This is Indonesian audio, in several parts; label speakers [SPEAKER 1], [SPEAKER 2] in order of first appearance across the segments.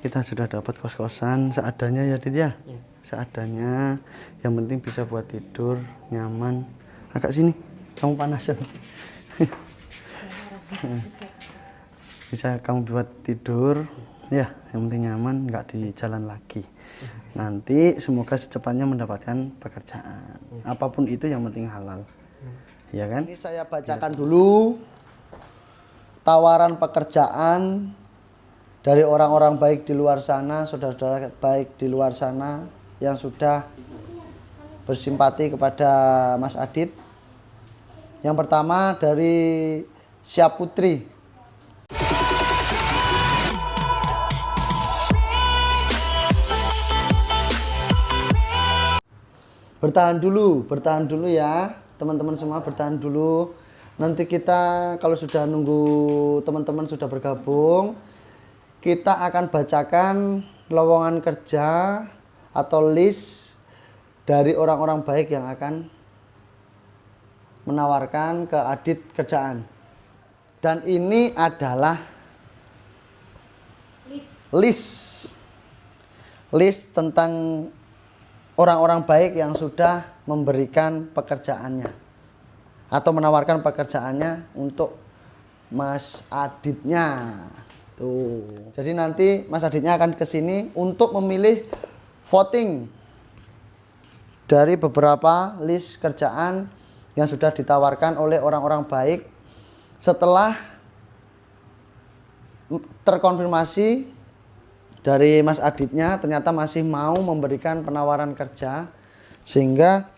[SPEAKER 1] kita sudah dapat kos-kosan seadanya ya Dit ya. Seadanya, yang penting bisa buat tidur nyaman. Agak sini, kamu panas ya. Bisa kamu buat tidur ya, yang penting nyaman, nggak di jalan lagi. Nanti semoga secepatnya mendapatkan pekerjaan, apapun itu yang penting halal, ya kan? Ini saya bacakan dulu tawaran pekerjaan dari orang-orang baik di luar sana, saudara-saudara baik di luar sana yang sudah bersimpati kepada Mas Adit. Yang pertama dari Siap Putri. Bertahan dulu ya teman-teman semua, bertahan dulu. Nanti kita kalau sudah nunggu teman-teman sudah bergabung, kita akan bacakan lowongan kerja atau list dari orang-orang baik yang akan menawarkan ke Adit kerjaan. Dan ini adalah list tentang orang-orang baik yang sudah memberikan pekerjaannya atau menawarkan pekerjaannya untuk Mas Aditnya. Tuh. Jadi nanti Mas Aditnya akan ke sini untuk memilih voting dari beberapa list kerjaan yang sudah ditawarkan oleh orang-orang baik. Setelah terkonfirmasi dari Mas Aditnya ternyata masih mau memberikan penawaran kerja, sehingga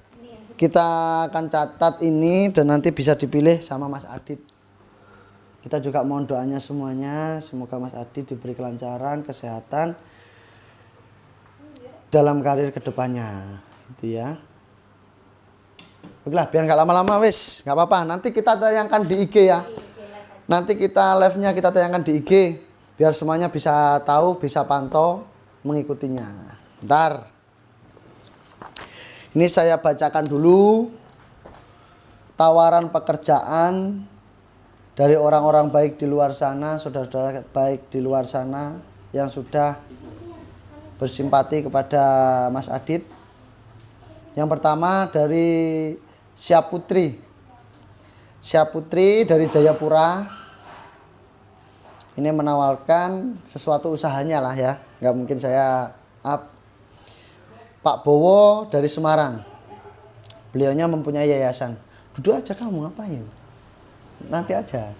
[SPEAKER 1] kita akan catat ini dan nanti bisa dipilih sama Mas Adit. Kita juga mohon doanya semuanya, semoga Mas Adit diberi kelancaran, kesehatan dalam karir kedepannya, gitu ya. Baiklah, biar nggak lama-lama wis, nggak apa-apa. Nanti kita tayangkan di IG ya. Nanti kita live-nya kita tayangkan di IG, biar semuanya bisa tahu, bisa pantau, mengikutinya. Bentar. Ini saya bacakan dulu tawaran pekerjaan dari orang-orang baik di luar sana, saudara-saudara baik di luar sana yang sudah bersimpati kepada Mas Adit. Yang pertama dari Siap Putri. Siap Putri dari Jayapura. Ini menawarkan sesuatu usahanya lah ya, nggak mungkin saya up. Pak Bowo dari Semarang. Beliaunya mempunyai yayasan. Duduk aja kamu, ngapain? Nanti aja.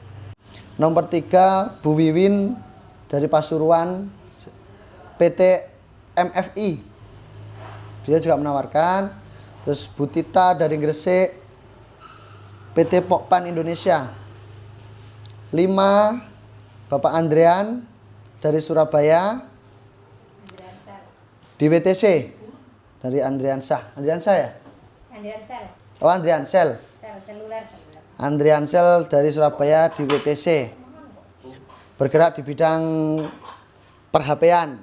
[SPEAKER 1] Nomor 3 Bu Wiwin dari Pasuruan, PT MFI. Dia juga menawarkan. Terus Bu Tita dari Gresik, PT Pokpan Indonesia. 5 Bapak Andrian dari Surabaya, di WTC dari Andriansah ya? Oh, Andriansel. Andriansel dari Surabaya di WTC, bergerak di bidang per-HP-an.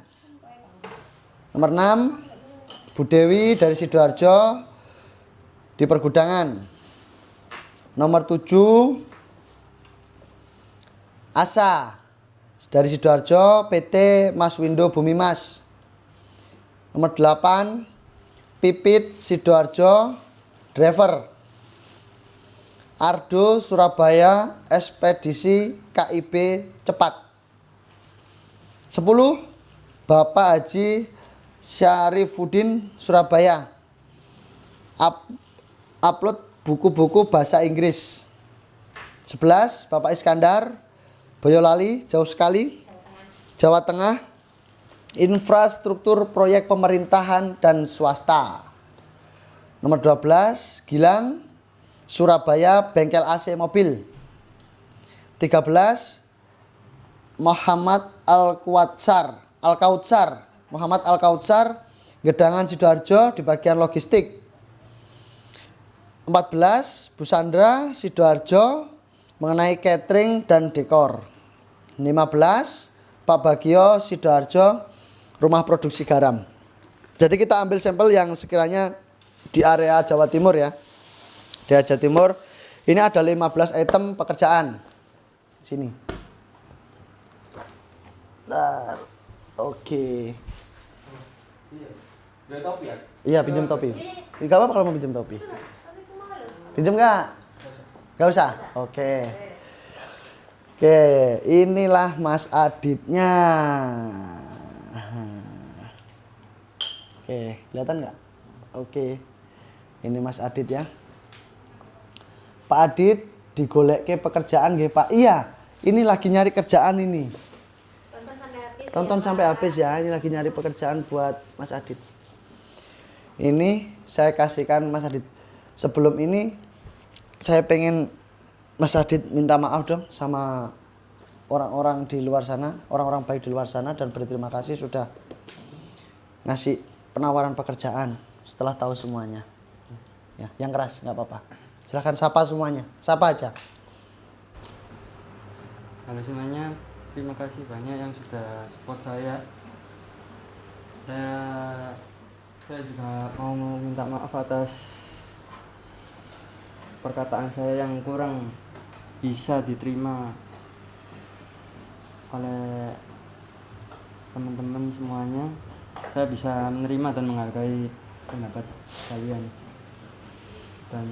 [SPEAKER 1] Nomor 6 Bu Dewi dari Sidoarjo di pergudangan. Nomor 7 Asa dari Sidoarjo, PT Mas Windo Bumi Mas. Nomor 8 Pipit Sidoarjo, driver. Ardo Surabaya, ekspedisi KIB cepat. 10 Bapak Haji Syarifuddin Surabaya, upload buku-buku bahasa Inggris. 11 Bapak Iskandar Boyolali, jauh sekali, Jawa Tengah, infrastruktur proyek pemerintahan dan swasta. Nomor 12 Gilang Surabaya, bengkel AC mobil. 13 Muhammad Al-Kautsar, Gedangan Sidoarjo di bagian logistik. 14 Bu Sandra Sidoarjo mengenai catering dan dekor. 15 Pak Bagio Sidoarjo, rumah produksi garam. Jadi kita ambil sampel yang sekiranya di area Jawa Timur ya. Di area Jawa Timur ini ada 15 item pekerjaan. Sini. Bentar. Oke. Oke.
[SPEAKER 2] Iya. Udah topi ya?
[SPEAKER 1] Iya, pinjam topi. Gak apa-apa kalau mau pinjam topi. Pinjam nggak? Gak usah. Oke. Oke, inilah Mas Aditnya. Oke, kelihatan nggak? Oke, ini Mas Adit ya. Pak Adit digolek ke pekerjaan nggih Pak. Iya, ini lagi nyari kerjaan ini. Tonton sampai habis ya. Ini lagi nyari pekerjaan buat Mas Adit. Ini saya kasihkan Mas Adit. Sebelum ini saya pengen Mas Adit minta maaf dong sama orang-orang di luar sana, orang-orang baik di luar sana, dan berterima kasih sudah ngasih penawaran pekerjaan setelah tahu semuanya. Ya, yang keras nggak apa-apa. Silahkan sapa semuanya, sapa aja.
[SPEAKER 2] Halo semuanya, terima kasih banyak yang sudah support saya. Saya juga mau minta maaf atas perkataan saya yang kurang bisa diterima oleh teman-teman semuanya. Saya bisa menerima dan menghargai pendapat kalian. Dan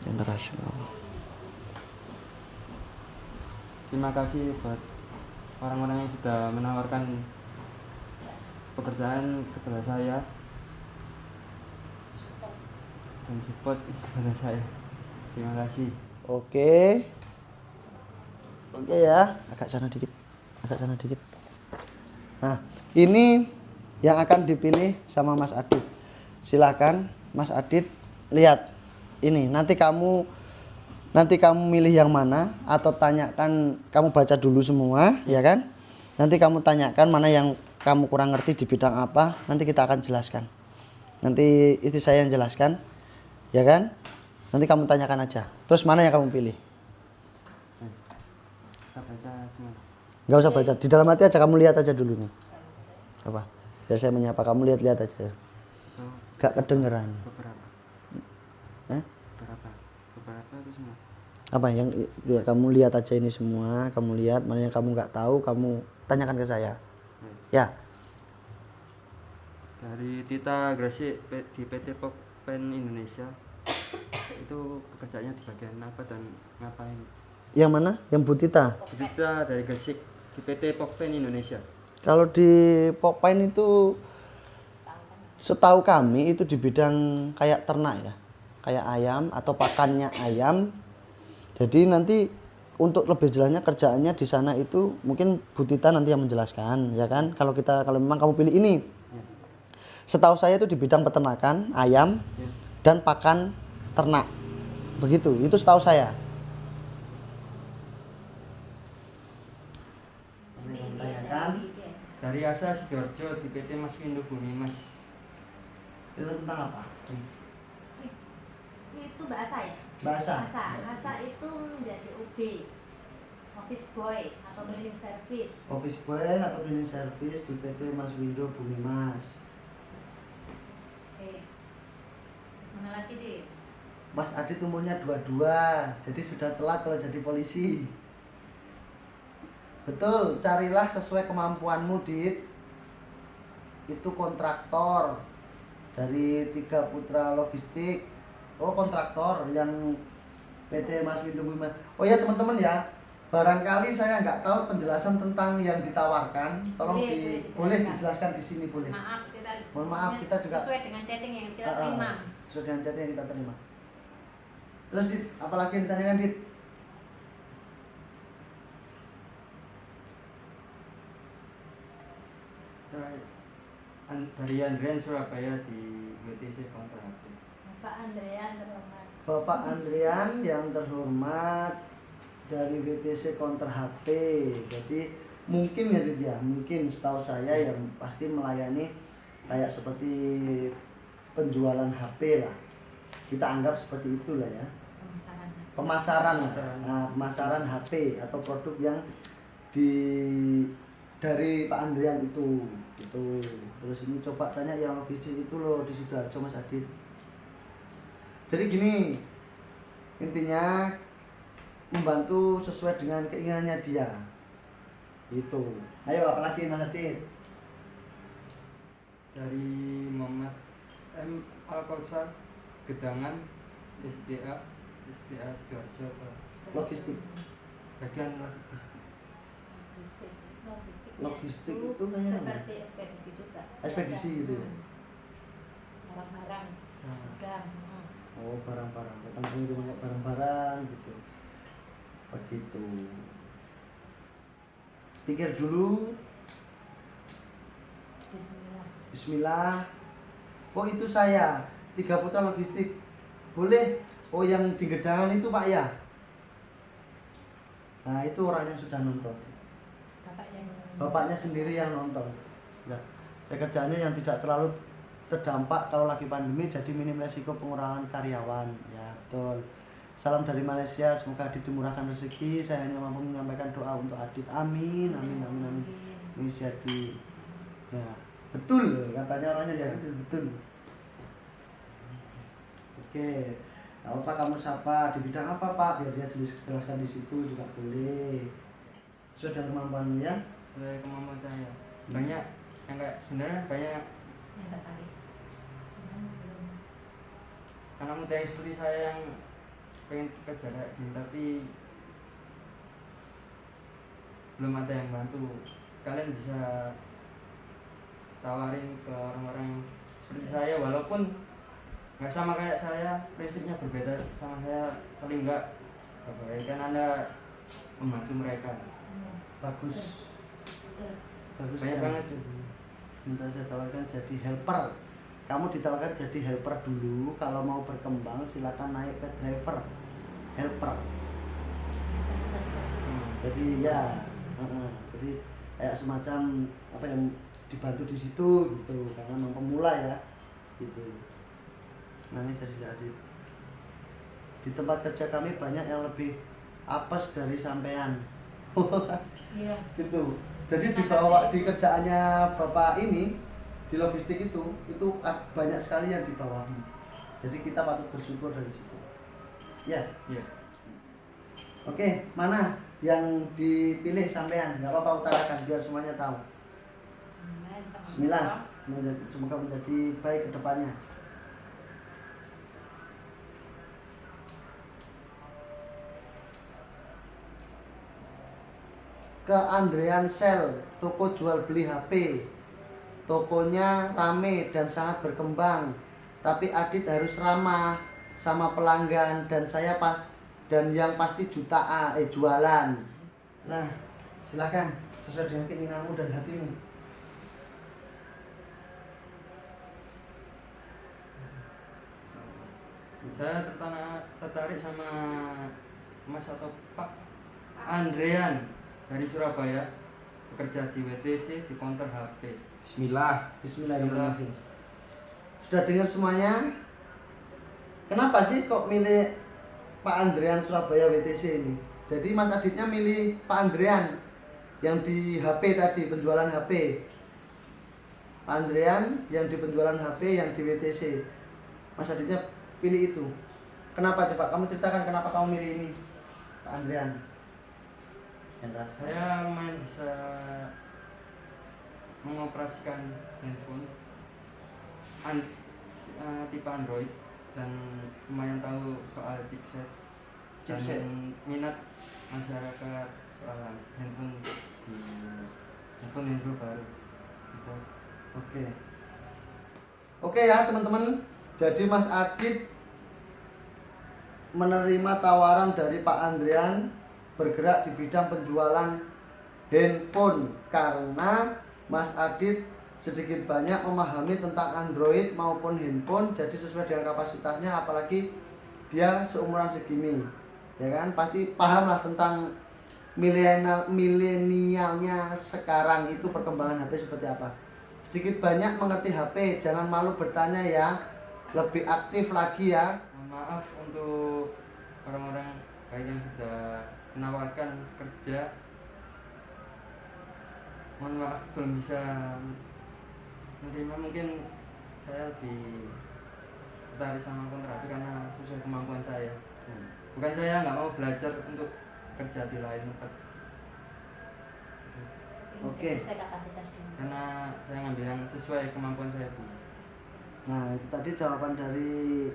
[SPEAKER 1] Yang keras.
[SPEAKER 2] terima kasih buat orang-orang yang sudah menawarkan pekerjaan kepada saya dan support kepada saya. Terima kasih.
[SPEAKER 1] Oke. Oke ya, agak sana dikit. Agak sana dikit. Nah, ini yang akan dipilih sama Mas Adit. Silakan Mas Adit lihat. Ini nanti kamu milih yang mana atau tanyakan, kamu baca dulu semua, ya kan? Nanti kamu tanyakan mana yang kamu kurang ngerti di bidang apa, nanti kita akan jelaskan. Nanti itu saya yang jelaskan, ya kan? Nanti kamu tanyakan aja. Terus mana yang kamu pilih?
[SPEAKER 2] Kita baca semua.
[SPEAKER 1] Nggak usah baca, di dalam hati aja, kamu lihat aja dulu nih. Apa? Biar saya menyapa, kamu lihat-lihat aja.
[SPEAKER 2] Oh,
[SPEAKER 1] Gak kedengeran.
[SPEAKER 2] beberapa. Beberapa itu semua.
[SPEAKER 1] Apa yang ya, kamu lihat aja ini semua, kamu lihat mana yang kamu nggak tahu, kamu tanyakan ke saya. Ya.
[SPEAKER 2] Dari Tita Grasi di PT Pokpen Indonesia. Itu pekerjaannya di bagian apa dan ngapain?
[SPEAKER 1] Yang mana? Yang Bu Tita?
[SPEAKER 2] Tita dari Gresik di PT Pokpen Indonesia.
[SPEAKER 1] Kalau di Pokpen itu setahu kami itu di bidang kayak ternak ya. Kayak ayam atau pakannya ayam. Jadi nanti untuk lebih jelasnya kerjaannya di sana itu mungkin Bu Tita nanti yang menjelaskan, ya kan? Kalau memang kamu pilih ini. Setahu saya itu di bidang peternakan ayam dan pakan ternak. Begitu, itu setahu saya. Tanyakan.
[SPEAKER 2] Dari Asa Sidoarjo di PT Mas Windu Bumi Mas.
[SPEAKER 1] Itu tentang apa?
[SPEAKER 3] Itu bahasa ya?
[SPEAKER 1] Bahasa.
[SPEAKER 3] Bahasa itu menjadi OB, office boy atau cleaning service.
[SPEAKER 1] Office boy atau cleaning service di PT Mas Windu Bumi Mas.
[SPEAKER 3] Oke. Mana lagi deh?
[SPEAKER 1] Mas Adit umurnya 22, jadi sudah telat kalau jadi polisi. Betul, carilah sesuai kemampuanmu, Dit. Itu kontraktor dari 3 Putra Logistik. Oh, kontraktor yang PT Mas Windu Bumi Mas. Oh ya teman-teman ya, barangkali saya nggak tahu penjelasan tentang yang ditawarkan, tolong boleh dijelaskan di sini, boleh. Mohon maaf, kita juga
[SPEAKER 3] sesuai dengan chatting yang kita terima.
[SPEAKER 1] Sesuai dengan chatting yang kita terima. Terus Dit, apalagi yang ditanyakan Dit?
[SPEAKER 2] Dari Andrian Surabaya di WTC Counter HP.
[SPEAKER 3] Bapak Andrean terhormat.
[SPEAKER 1] Bapak Andrian yang terhormat dari WTC Counter HP. Jadi mungkin ya Dit ya, mungkin setahu saya yang pasti melayani kayak seperti penjualan HP lah. Kita anggap seperti itulah ya. Pemasaran. Nah, pemasaran HP atau produk yang dari Pak Andrian itu. Terus ini coba tanya yang bisnis itu loh di Sidoarjo Mas Adit. Jadi gini, intinya membantu sesuai dengan keinginannya dia. Itu. Ayo apalagi Mas Adit?
[SPEAKER 2] Dari Muhammad M. Al-Kausar, Gedangan, SDA Sidoarjo,
[SPEAKER 1] Logistik.
[SPEAKER 2] bagian logistik.
[SPEAKER 1] Logistik itu kayaknya apa?
[SPEAKER 3] seperti ekspedisi juga.
[SPEAKER 1] Ekspedisi
[SPEAKER 3] Ya,
[SPEAKER 1] gitu ya?
[SPEAKER 3] barang-barang
[SPEAKER 2] Nah,
[SPEAKER 3] gudang.
[SPEAKER 1] Oh, barang-barang. Datang ke rumah barang-barang gitu. Begitu. Pikir dulu.
[SPEAKER 3] Bismillah.
[SPEAKER 1] Bismillah. Oh, itu saya. 3 Putra Logistik. Boleh. Oh, yang di Gedangan itu Pak ya? Nah, itu orangnya sudah nonton.
[SPEAKER 3] Bapak yang
[SPEAKER 1] Bapaknya sendiri yang nonton. Ya. Saya kerjanya yang tidak terlalu terdampak kalau lagi pandemi, jadi minim resiko pengurangan karyawan. Ya, betul. Salam dari Malaysia, semoga Adit dimurahkan rezeki. Saya hanya mampu menyampaikan doa untuk Adit. Amin, amin, amin, amin. Ini jadi, ya, betul. Katanya orangnya jadi betul. Oke, apa kamu sapa di bidang apa Pak? Biar dia jelaskan di situ juga boleh. Sudah kemampuanmu ya.
[SPEAKER 2] sesuai kemampuan saya. Banyak yang kayak sebenarnya banyak
[SPEAKER 3] yang tertarik.
[SPEAKER 2] anak muda yang seperti saya yang pengen kerja kayak gini tapi belum ada yang bantu. Kalian bisa tawarin ke orang-orang yang seperti saya, walaupun nggak sama kayak saya, prinsipnya berbeda sama saya, paling enggak kebaikan Anda membantu mereka.
[SPEAKER 1] Bagus.
[SPEAKER 3] Betul.
[SPEAKER 1] Bagus
[SPEAKER 2] Banyak
[SPEAKER 1] ya.
[SPEAKER 2] banget.
[SPEAKER 1] Minta saya tawarkan jadi helper. Kamu ditawarkan jadi helper dulu. Kalau mau berkembang silakan naik ke driver, helper. Jadi ya, jadi kayak semacam apa yang dibantu di situ gitu. Karena memang pemula ya, gitu. Nangis tadi jadi. Di tempat kerja kami banyak yang lebih apes dari sampean.
[SPEAKER 3] Iya.
[SPEAKER 1] Gitu. Jadi dibawa di kerjaannya Bapak ini di logistik itu banyak sekali yang dibawahi. Jadi kita patut bersyukur dari situ. Ya.
[SPEAKER 2] Iya.
[SPEAKER 1] Oke, mana yang dipilih sampean? Enggak apa-apa utarakan biar semuanya tahu. Bismillah. Semoga menjadi baik ke depannya. Ke Andrean Sel, toko jual beli HP. Tokonya rame dan sangat berkembang. Tapi Adit harus ramah sama pelanggan dan dan yang pasti jualan. Nah, silakan sesuai dengan keinginanmu dan hatimu.
[SPEAKER 2] Saya tertarik sama Mas atau Pak Andrean dari Surabaya, bekerja di WTC di counter HP.
[SPEAKER 4] Bismillah.
[SPEAKER 1] Bismillahirrahmanirrahim. Sudah dengar semuanya? Kenapa sih kok milih Pak Andrean Surabaya WTC ini? Jadi Mas Aditnya milih Pak Andrean yang di HP tadi, penjualan HP. Pak Andrean yang di penjualan HP, yang di WTC. Mas Aditnya pilih itu. Kenapa coba? Kamu ceritakan kenapa kamu milih ini, Pak Andrean. Hendra.
[SPEAKER 2] Saya lumayan bisa mengoperasikan handphone tipe Android dan lumayan tahu soal chipset dan minat masyarakat soal handphone baru gitu.
[SPEAKER 1] Oke ya teman-teman. Jadi Mas Adit menerima tawaran dari Pak Andrean bergerak di bidang penjualan handphone karena Mas Adit sedikit banyak memahami tentang Android maupun handphone, jadi sesuai dengan kapasitasnya, apalagi dia seumuran segini, ya kan, pasti paham lah tentang milenialnya sekarang itu perkembangan HP seperti apa. Sedikit banyak mengerti HP, jangan malu bertanya ya, lebih aktif lagi ya.
[SPEAKER 2] Mohon maaf untuk orang-orang baik yang sudah menawarkan kerja. Mohon maaf belum bisa menerima, mungkin saya lebih tertarik sama kontrapi karena sesuai kemampuan saya. Bukan saya nggak mau belajar untuk kerja di lain tempat.
[SPEAKER 1] Oke.
[SPEAKER 3] Sesuai kapasitas dulu.
[SPEAKER 2] Karena saya ngambil yang sesuai kemampuan saya Bu.
[SPEAKER 1] Nah, itu tadi jawaban dari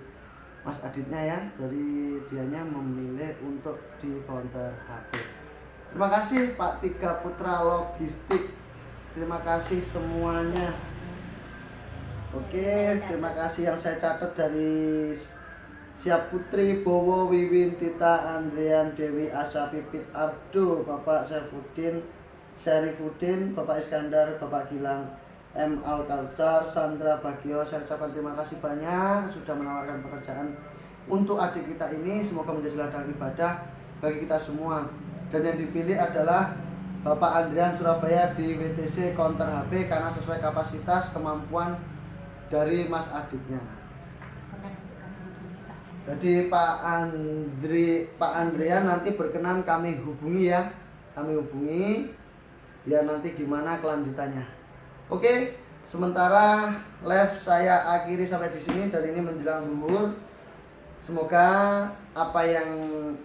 [SPEAKER 1] Mas Aditnya ya, dari dianya memilih untuk di counter HP. Terima kasih Pak Tiga Putra Logistik. Terima kasih semuanya. Oke, terima kasih yang saya catat dari Siap Putri, Bowo, Wiwin, Tita, Andrian, Dewi, Asa, Pipit, Ardo, Bapak Syarifuddin, Bapak Iskandar, Bapak Gilang, M. Al-Kautsar, Sandra Bagio. Saya ucapkan terima kasih banyak sudah menawarkan pekerjaan untuk adik kita ini. Semoga menjadi ladang ibadah bagi kita semua. Dan yang dipilih adalah Bapak Andrian Surabaya di WTC counter HP karena sesuai kapasitas kemampuan dari Mas Aditnya. Jadi Pak Andrian nanti berkenan kami hubungi ya. Kami hubungi biar nanti gimana kelanjutannya. Oke, sementara live saya akhiri sampai di sini dan ini menjelang zuhur. Semoga apa yang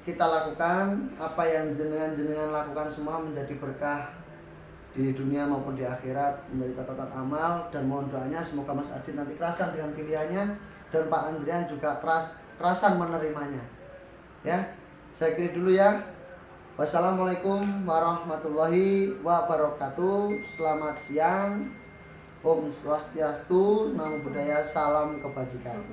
[SPEAKER 1] kita lakukan, apa yang jenengan lakukan semua menjadi berkah di dunia maupun di akhirat, menjadi catatan amal, dan mohon doanya semoga Mas Adit nanti kerasan dengan pilihannya dan Pak Andrian juga kerasan menerimanya. Ya, saya kiri dulu ya. Wassalamualaikum warahmatullahi wabarakatuh. Selamat siang. Om Swastiastu, Namo Buddhaya, salam kebajikan.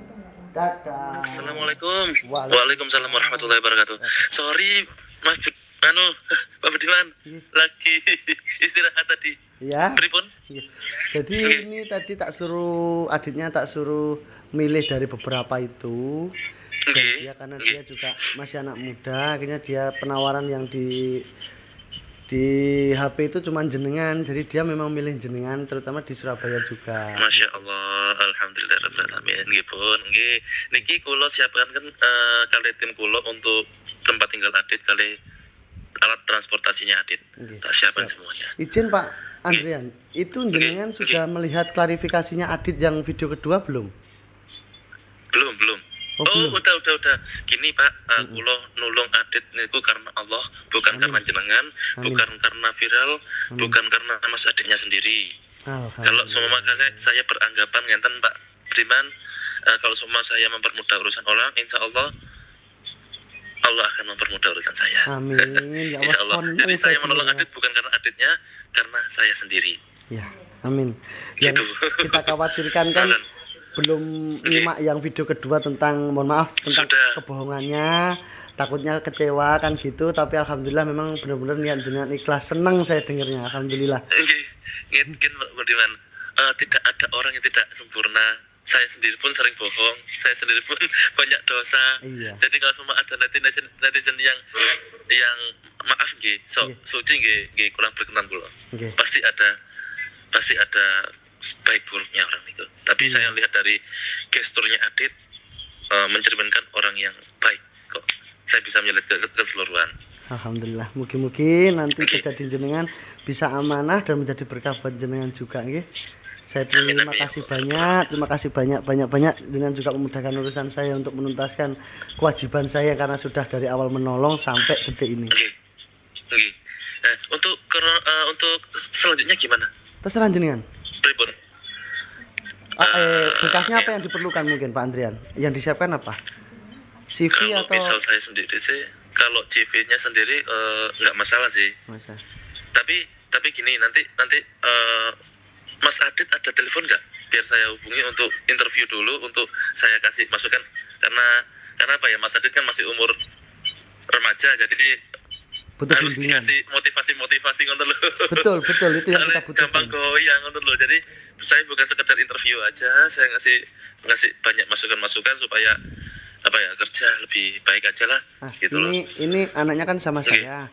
[SPEAKER 1] Dadah.
[SPEAKER 4] Assalamualaikum. Waalaikumsalam warahmatullahi wabarakatuh. Sorry Mas Pak Budiman lagi istirahat tadi.
[SPEAKER 1] Ya.
[SPEAKER 4] Pripun?
[SPEAKER 1] Ya. Jadi ini tadi Aditnya tak suruh milih dari beberapa itu. Ya karena dia juga masih anak muda, akhirnya dia penawaran yang di HP itu cuma jenengan, jadi dia memang milih jenengan terutama di Surabaya juga.
[SPEAKER 4] Masya Allah, alhamdulillahirrahmanirrahim. Nggih pun, nggih. Niki kula siapkan kan kali tim kula untuk tempat tinggal Adit kali alat transportasinya Adit. Tak siapkan semuanya.
[SPEAKER 1] Izin Pak Andrian, itu jenengan sudah melihat klarifikasinya Adit yang video kedua belum?
[SPEAKER 4] Belum. Oh, udah. Gini Pak, kula nulung Adit niku karena Allah, bukan karena jenengan, bukan karena viral, bukan karena Mas Aditnya sendiri. Kalau semua saya beranggapan ngenten Pak Budiman, kalau semua saya mempermudah urusan orang, insya Allah akan mempermudah urusan saya.
[SPEAKER 1] Amin. Ya
[SPEAKER 4] insya Allah. Jadi saya menolong Adit bukan karena Aditnya, karena saya sendiri.
[SPEAKER 1] Ya, amin. Yang
[SPEAKER 4] Gitu.
[SPEAKER 1] kita khawatirkan kan belum nyimak yang video kedua tentang tentang kebohongannya, takutnya kecewa kan gitu, tapi alhamdulillah memang benar-benar niat jenengan ikhlas. Senang saya dengarnya, alhamdulillah.
[SPEAKER 4] Mungkin Budiman, tidak ada orang yang tidak sempurna. Saya sendiri pun sering bohong, saya sendiri pun banyak dosa.
[SPEAKER 1] Iya.
[SPEAKER 4] Jadi kalau semua ada netizen yang maaf nggih, suci nggih kurang berkenan kula. Pasti ada baik buruknya orang itu. Tapi saya lihat dari gesturnya Adit mencerminkan orang yang baik kok. Saya bisa melihat keseluruhan.
[SPEAKER 1] Alhamdulillah. Mugi-mugi nanti kejadian jenengan bisa amanah dan menjadi berkah buat jenengan juga nggih. Saya terima kasih banyak dengan juga memudahkan urusan saya untuk menuntaskan kewajiban saya karena sudah dari awal menolong sampai detik ini.
[SPEAKER 4] Nggih. Untuk selanjutnya gimana?
[SPEAKER 1] Terserah jenengan.
[SPEAKER 4] Pripun?
[SPEAKER 1] Berkasnya apa yang diperlukan mungkin Pak Andrian? Yang disiapkan apa? CV
[SPEAKER 4] kalau
[SPEAKER 1] atau?
[SPEAKER 4] Misal saya sendiri sih, kalau CV-nya sendiri nggak masalah sih. Tapi gini, nanti Mas Adit ada telepon nggak? Biar saya hubungi untuk interview dulu, untuk saya kasih masukan. Karena apa ya, Mas Adit kan masih umur remaja, jadi
[SPEAKER 1] butuh
[SPEAKER 4] harus
[SPEAKER 1] bimbingan.
[SPEAKER 4] dikasih motivasi ngoten lho.
[SPEAKER 1] Betul itu yang kita butuhkan.
[SPEAKER 4] Gampang goyang ngoten lho. Jadi saya bukan sekedar interview aja, saya ngasih banyak masukan supaya kerja lebih baik aja lah. Gitu
[SPEAKER 1] ini anaknya kan sama saya.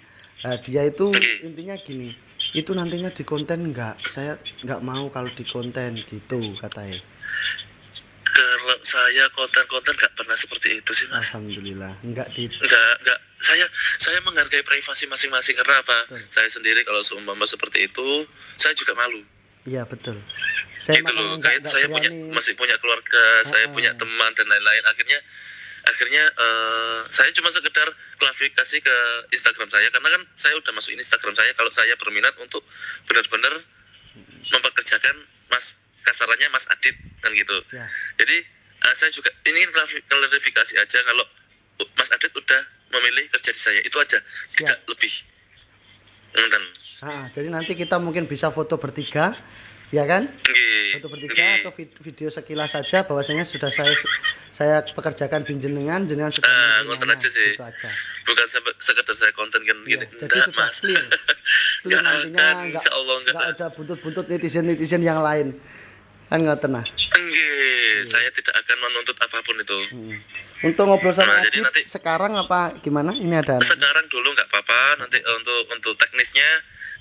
[SPEAKER 1] Dia itu intinya gini, itu nantinya di konten saya nggak mau kalau di konten gitu katanya.
[SPEAKER 4] Kalau saya konten nggak pernah seperti itu sih Mas.
[SPEAKER 1] Alhamdulillah nggak.
[SPEAKER 4] Saya menghargai privasi masing-masing. Karena apa? Betul. Saya sendiri kalau seumpama seperti itu saya juga malu.
[SPEAKER 1] Iya betul. Saya
[SPEAKER 4] gitu loh. Saya masih punya keluarga, saya punya teman dan lain-lain. Akhirnya saya cuma sekedar klarifikasi ke Instagram saya, karena kan saya udah masukin Instagram saya kalau saya berminat untuk benar-benar mempekerjakan Mas kasarannya Mas Adit kan gitu.
[SPEAKER 1] Ya.
[SPEAKER 4] Jadi saya juga ini klarifikasi aja kalau Mas Adit udah memilih kerja di saya, itu aja, tidak lebih. Ngoten.
[SPEAKER 1] Jadi nanti kita mungkin bisa foto bertiga, ya kan?
[SPEAKER 4] Nggih.
[SPEAKER 1] Foto bertiga atau video sekilas saja bahwasanya sudah saya pekerjakan jenengan sudah
[SPEAKER 4] ngoten aja sih.
[SPEAKER 1] Itu aja.
[SPEAKER 4] Bukan sekedar saya konten kan
[SPEAKER 1] Iya,
[SPEAKER 4] gini.
[SPEAKER 1] jadi sudah clear. Clear nantinya enggak ada buntut-buntut netizen yang lain. Kan ngoten nah.
[SPEAKER 4] Nggih, saya tidak akan menuntut apapun itu.
[SPEAKER 1] Untuk ngobrol sama
[SPEAKER 4] Jadi
[SPEAKER 1] Adit
[SPEAKER 4] nanti
[SPEAKER 1] sekarang apa gimana? Ini ada
[SPEAKER 4] sekarang dulu nggak apa-apa, nanti untuk teknisnya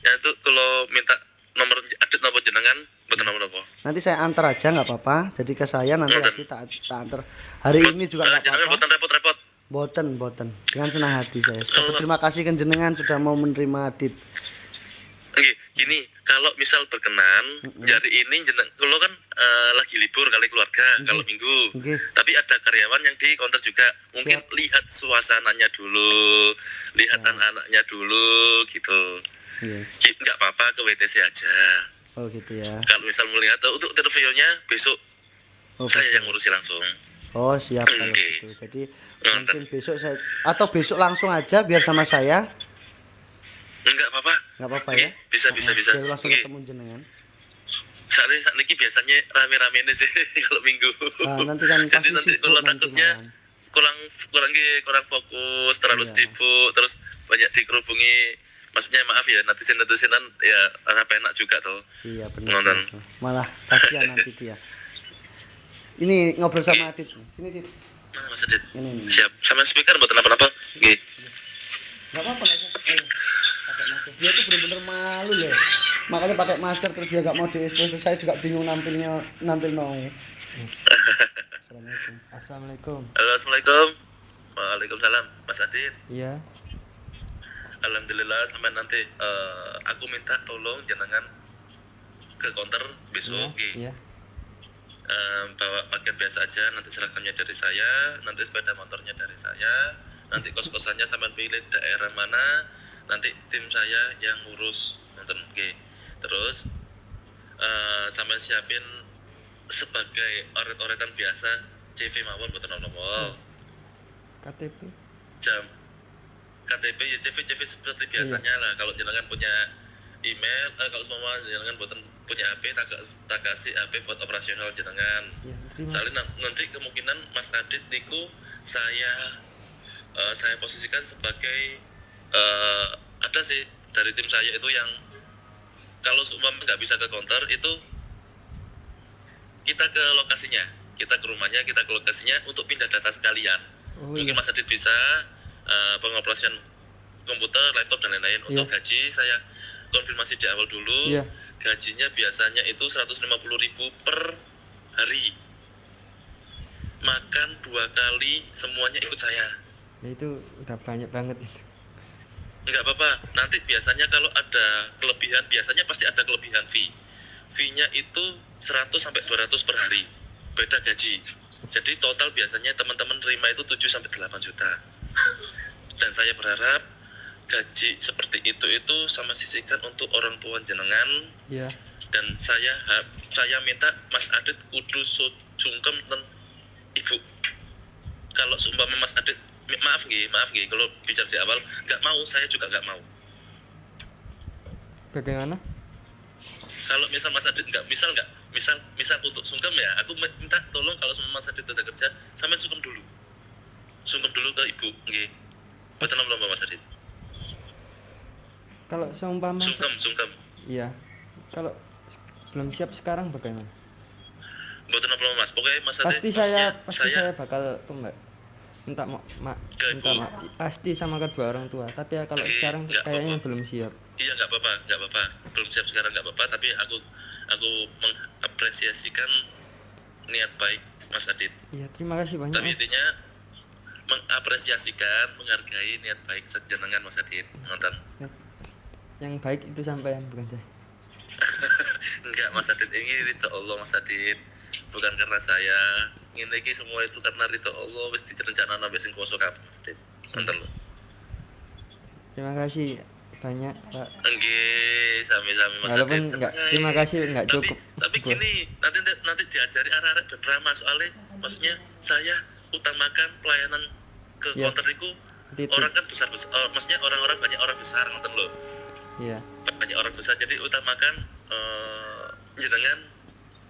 [SPEAKER 4] ya itu kalau minta nomor Adit nomor jenengan betul nomor apa?
[SPEAKER 1] Nanti saya antar aja nggak apa-apa. Jadi ke saya nanti Adit tak antar. Hari ini juga nggak
[SPEAKER 4] jenengan
[SPEAKER 1] apa-apa.
[SPEAKER 4] boten repot-repot.
[SPEAKER 1] Boten. Dengan senang hati saya. Terima kasih ke jenengan sudah mau menerima Adit.
[SPEAKER 4] Oke, gini, kalau misal berkenan, hari ini kalau kan lagi libur kali keluarga, kalau minggu. Tapi ada karyawan yang di counter juga. Mungkin lihat suasananya dulu, lihat anak-anaknya dulu, gitu. Nggak apa-apa, ke WTC aja.
[SPEAKER 1] Oh gitu ya.
[SPEAKER 4] Kalau misal melihat untuk interviewnya besok, saya yang ngurusi langsung.
[SPEAKER 1] Oh siap kalau gitu. Jadi mungkin besok saya atau besok langsung aja biar sama saya.
[SPEAKER 4] Enggak apa-apa.
[SPEAKER 1] Enggak apa-apa ya.
[SPEAKER 4] Bisa.
[SPEAKER 1] Biar langsung ketemu jenengan.
[SPEAKER 4] Saat ini biasanya rame-rame ini sih kalau minggu.
[SPEAKER 1] Nanti kan
[SPEAKER 4] jadi nanti kalau takutnya kurang fokus, terlalu sibuk, terus banyak dikerubungi. Maksudnya maaf ya, netizen-netizenan ya apa enak juga tuh.
[SPEAKER 1] Iya benar. Malah kasihan nanti dia. Ini ngobrol sama Adit. Sini Dit.
[SPEAKER 4] Mana Mas Adit?
[SPEAKER 1] Ini.
[SPEAKER 4] Siap. Sama speaker buat apa-apa? Nggih.
[SPEAKER 1] Enggak apa-apa pakai masker. Dia tuh benar-benar malu loh. Makanya pakai masker terus dia enggak mau diekspos. Saya juga bingung nampil mau. Assalamualaikum.
[SPEAKER 4] Halo, Assalamualaikum. Waalaikumsalam, Mas Adit.
[SPEAKER 2] Iya.
[SPEAKER 4] Alhamdulillah sampai nanti aku minta tolong jenengan ke counter besok.
[SPEAKER 2] Iya.
[SPEAKER 4] Bawa pakaian biasa aja, nanti seragamnya dari saya, nanti sepeda motornya dari saya, nanti kos-kosannya sampai pilih daerah mana, nanti tim saya yang ngurus nonton. Terus sampai siapin sebagai oret-oretan biasa CV mawon betul nomor
[SPEAKER 2] KTP
[SPEAKER 4] jam KTP ya CV seperti biasanya lah. Kalau jenengan punya email, kalau semua jenengan punya HP, tak kasih HP buat operasional jenengan. Soalnya nanti kemungkinan Mas Adit niku saya posisikan sebagai ada sih dari tim saya itu yang kalau seumpama nggak bisa ke counter itu kita ke lokasinya, kita ke rumahnya, kita ke lokasinya untuk pindah data sekalian. Mungkin Mas Adit bisa pengoperasian komputer, laptop dan lain-lain. Untuk gaji saya konfirmasi di awal dulu. Gajinya biasanya itu 150.000 per hari. Makan 2 kali semuanya ikut saya.
[SPEAKER 2] Ya itu udah banyak banget itu.
[SPEAKER 4] Enggak apa-apa. Nanti biasanya kalau ada kelebihan, biasanya pasti ada kelebihan fee. Fee-nya itu 100 sampai 200 per hari. Beda gaji. Jadi total biasanya teman-teman terima itu 7 sampai 8 juta. Dan saya berharap gaji seperti itu sama sisihkan untuk orang tua jenengan. Dan saya minta Mas Adit kudu sungkem dan ibu. Kalau seumpama Mas Adit maaf nggih kalau bicara di awal nggak mau, saya juga nggak mau.
[SPEAKER 2] Bagaimana?
[SPEAKER 4] Kalau misal Mas Adit misal untuk sungkem ya, aku minta tolong kalau sama Mas Adit udah kerja, sampean sungkem dulu ke ibu, nggih. Betul belum Mas Adit?
[SPEAKER 2] Kalau seumpama
[SPEAKER 4] sungkem.
[SPEAKER 2] Iya. Kalau belum siap sekarang bagaimana?
[SPEAKER 4] Betul belum Mas? Pokoknya Mas Adit
[SPEAKER 2] Pasti saya bakal minta pasti sama kedua orang tua. Tapi ya kalau sekarang kayaknya belum siap.
[SPEAKER 4] Iya nggak apa-apa. Belum siap sekarang nggak apa-apa. Tapi aku mengapresiasikan niat baik Mas Adit.
[SPEAKER 2] Iya, terima kasih banyak.
[SPEAKER 4] Tapi intinya mengapresiasikan, menghargai niat baik jenengan Mas Adit. Nonton.
[SPEAKER 2] Yang baik itu sampean bukan saya.
[SPEAKER 4] Enggak Mas Adit, ini ridho Allah Mas Adit. Bukan karena saya. Ini semua itu karena ridho Allah wis direncanakan sampai sing kuwasa kabeh Mas Adit. Nonton lho.
[SPEAKER 2] Terima kasih banyak Pak.
[SPEAKER 4] Nggih, sami-sami Mas
[SPEAKER 2] Walaupun
[SPEAKER 4] Adit.
[SPEAKER 2] enggak, terima kasih enggak
[SPEAKER 4] Tapi-
[SPEAKER 2] cukup.
[SPEAKER 4] Tapi gini, nanti diajari arah-arah drama soalnya maksudnya saya utamakan pelayanan ke
[SPEAKER 2] Iya.
[SPEAKER 4] counter itu
[SPEAKER 2] Titik.
[SPEAKER 4] orang kan besar, maksudnya orang-orang banyak orang besar nonton loh.
[SPEAKER 2] Iya.
[SPEAKER 4] Banyak orang besar jadi utamakan jenengan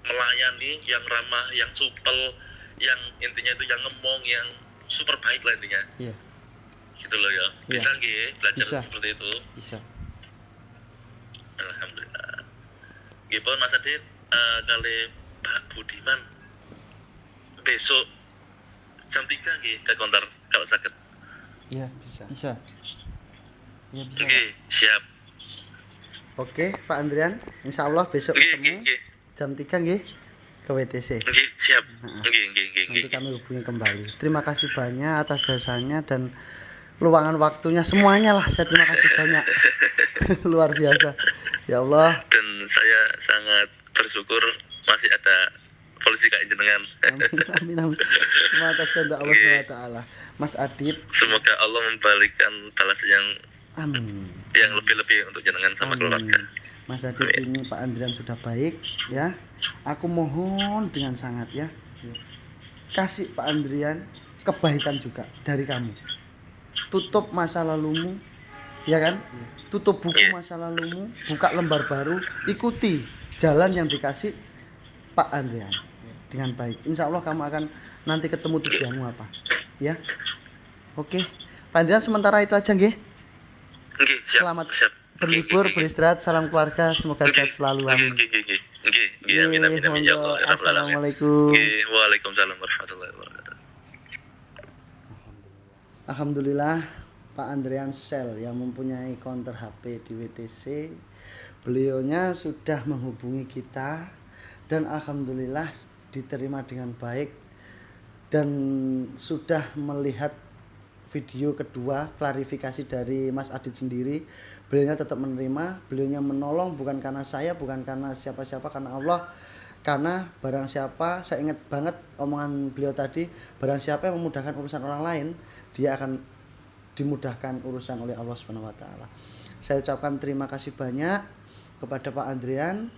[SPEAKER 4] melayani yang ramah, yang supel, yang intinya itu yang ngemong, yang super baik lah intinya.
[SPEAKER 2] Iya,
[SPEAKER 4] Gitu loh ya.
[SPEAKER 2] Iya.
[SPEAKER 4] Bisa nggih belajar
[SPEAKER 2] Bisa.
[SPEAKER 4] seperti itu.
[SPEAKER 2] bisa.
[SPEAKER 4] Alhamdulillah. Nggih pun Mas Adit, kali Pak Budiman besok jam 3 nggih ke counter kalau sakit.
[SPEAKER 2] Iya, bisa. Bisa. Iya, bisa.
[SPEAKER 4] Nggih, siap.
[SPEAKER 1] Oke, Pak Andrian, insya Allah besok
[SPEAKER 4] Nggih,
[SPEAKER 1] ketemu
[SPEAKER 4] nggih.
[SPEAKER 1] jam 3 nggih ke WTC.
[SPEAKER 4] Nggih, siap. Nggih, nggih, nggih,
[SPEAKER 1] Nanti
[SPEAKER 4] nggih.
[SPEAKER 1] kami hubungi kembali. Terima kasih banyak atas jasanya dan luangan waktunya semuanya lah. Saya terima kasih banyak. Luar biasa. Ya Allah.
[SPEAKER 4] Dan saya sangat bersyukur masih ada polisi kayak jenengan.
[SPEAKER 1] Amin, amin. Semua atas kehendak Allah SWT. Mas Adit,
[SPEAKER 4] Semoga Allah memberikan balas yang
[SPEAKER 1] amin.
[SPEAKER 4] lebih-lebih untuk jenengan sama
[SPEAKER 1] Amin.
[SPEAKER 4] keluarga.
[SPEAKER 1] Mas Adit ini Pak Andrian sudah baik ya. Aku mohon dengan sangat ya. Kasih Pak Andrian kebaikan juga dari kamu. Tutup masa lalumu, ya kan? Tutup buku masa lalumu, buka lembar baru, ikuti jalan yang dikasih Pak Andrian dengan baik. Insya Allah kamu akan nanti ketemu tujuanmu apa, ya? Oke, Pak Andrian sementara itu aja, nggih.
[SPEAKER 4] Nggih, siap.
[SPEAKER 1] Selamat
[SPEAKER 4] siap.
[SPEAKER 1] berlibur,
[SPEAKER 4] Nggih, nggih,
[SPEAKER 1] beristirahat, salam keluarga, semoga sehat selalu.
[SPEAKER 4] nggih,
[SPEAKER 1] Amin.
[SPEAKER 4] nggih, nggih, nggih. Nggih, nggih, amin, amin, amin, ya Allah, ya Rabbal Alamin.
[SPEAKER 1] Assalamualaikum.
[SPEAKER 4] Nggih, waalaikumsalam warahmatullahi wabarakatuh.
[SPEAKER 1] Alhamdulillah Pak Andrian Sel yang mempunyai counter HP di WTC, beliaunya sudah menghubungi kita dan alhamdulillah diterima dengan baik dan sudah melihat video kedua klarifikasi dari Mas Adit sendiri. Beliaunya tetap menerima, beliaunya menolong bukan karena saya, bukan karena siapa-siapa, karena Allah. Karena barang siapa, saya ingat banget omongan beliau tadi, barang siapa yang memudahkan urusan orang lain, dia akan dimudahkan urusan oleh Allah Subhanahu wa taala. Saya ucapkan terima kasih banyak kepada Pak Andrian.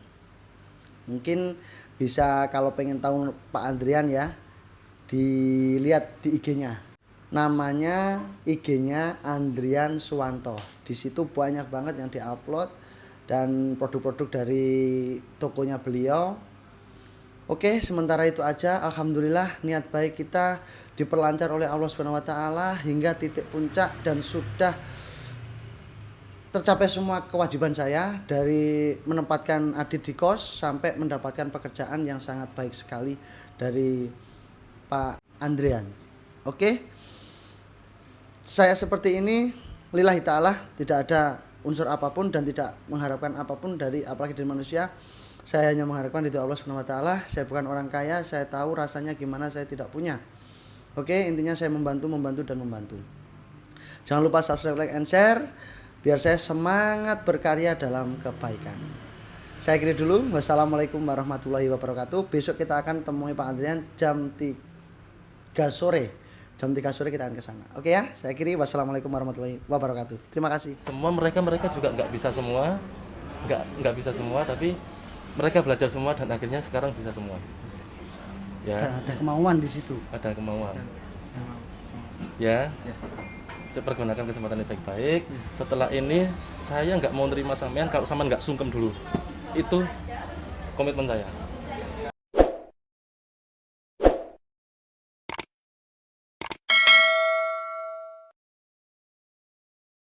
[SPEAKER 1] Mungkin bisa kalau pengen tahu Pak Andrian ya, dilihat di IG-nya. Namanya IG-nya Andrian Suwanto. Di situ banyak banget yang diupload dan produk-produk dari tokonya beliau. Oke, sementara itu aja. Alhamdulillah niat baik kita diperlancar oleh Allah Subhanahu wa taala hingga titik puncak dan sudah tercapai semua kewajiban saya dari menempatkan Adit di kos sampai mendapatkan pekerjaan yang sangat baik sekali dari Pak Andrian. Oke. Saya seperti ini lillahi ta'ala, tidak ada unsur apapun dan tidak mengharapkan apapun dari apalagi dari manusia. Saya hanya mengharapkan ridho Allah Subhanahu wa taala. Saya bukan orang kaya, saya tahu rasanya gimana saya tidak punya. Oke, intinya saya membantu dan membantu. Jangan lupa subscribe, like, and share biar saya semangat berkarya dalam kebaikan. Saya kira dulu. Wassalamualaikum warahmatullahi wabarakatuh. Besok kita akan temui Pak Andrian jam 3 sore. Jam 3 sore kita akan ke sana. Oke ya, saya kiri. Wassalamualaikum warahmatullahi wabarakatuh. Terima kasih.
[SPEAKER 5] Semua mereka juga nggak bisa semua, nggak bisa semua, tapi mereka belajar semua dan akhirnya sekarang bisa semua. Ya,
[SPEAKER 1] Ada kemauan di situ.
[SPEAKER 5] ada kemauan. Ya, pergunakan kesempatan yang baik-baik. Setelah ini saya nggak mau nerima sampean kalau sampean nggak sungkem dulu. Itu komitmen saya.